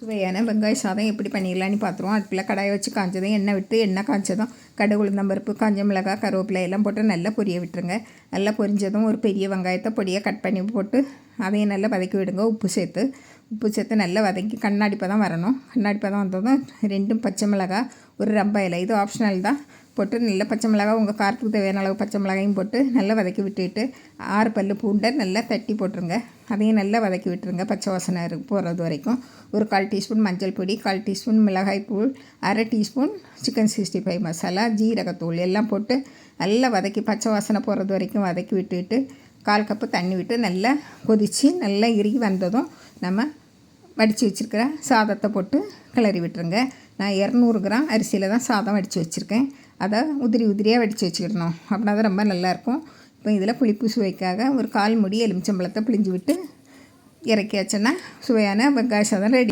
சுவையான வெங்காய சாதம் எப்படி பண்ணிடலான்னு பார்த்துருவோம். அடுப்பில் கடாயை வச்சு காய்ச்சதும் எண்ணெய் விட்டு எண்ணெய் காய்ச்சதும் கடுகு உளுந்தம்பருப்பு காஞ்ச மிளகாய் கருவேப்பிலை எல்லாம் போட்டு நல்லா பொரிய விட்டுருங்க. நல்லா பொரிஞ்சதும் ஒரு பெரிய வெங்காயத்தை பொடியாக கட் பண்ணி போட்டு அதையும் நல்லா வதக்கி விடுங்க. உப்பு சேர்த்து நல்லா வதக்கி கண்ணாடி பதம் வரணும். கண்ணாடி பதம் வந்ததும் 2 பச்சை மிளகாய் ஒரு ரம்ப இலை, இது ஆப்ஷனல் தான், போட்டு நல்ல பச்சை மிளகாய் உங்கள் காரத்துக்கு தேவையான அளவு பச்சை மிளகாயும் போட்டு நல்லா வதக்கி விட்டுட்டு 6 பல் பூண்டை நல்லா தட்டி போட்டுருங்க. அதையும் நல்லா வதக்கி விட்டுருங்க பச்சை வாசனை போகிறது வரைக்கும். ஒரு 1/4 டீஸ்பூன் மஞ்சள் பொடி, 1/4 டீஸ்பூன் மிளகாய் தூள், 1/2 டீஸ்பூன் சிக்கன் 65 மசாலா, ஜீரகத்தூள் எல்லாம் போட்டு நல்லா வதக்கி பச்சை வாசனை போகிறது வரைக்கும் வதக்கி விட்டுட்டு 1/4 கப்பு தண்ணி விட்டு நல்லா கொதித்து நல்லா இறுகி வந்ததும் நம்ம வடித்து வச்சுருக்கிற சாதத்தை போட்டு கிளறி விட்டுருங்க. நான் 200 கிராம் அரிசியில் தான் சாதம் வடித்து வச்சுருக்கேன். அதை உதிரியாக வடித்து வச்சுக்கிடணும், அப்படின்னா தான் ரொம்ப நல்லாயிருக்கும். இப்போ இதில் புளிப்பு சுவைக்காக ஒரு 1/4 மூடி எலுமிச்சம்பழத்தை பிழிஞ்சு விட்டு இறக்கியாச்சுன்னா சுவையான வெங்காய சாதம் ரெடி.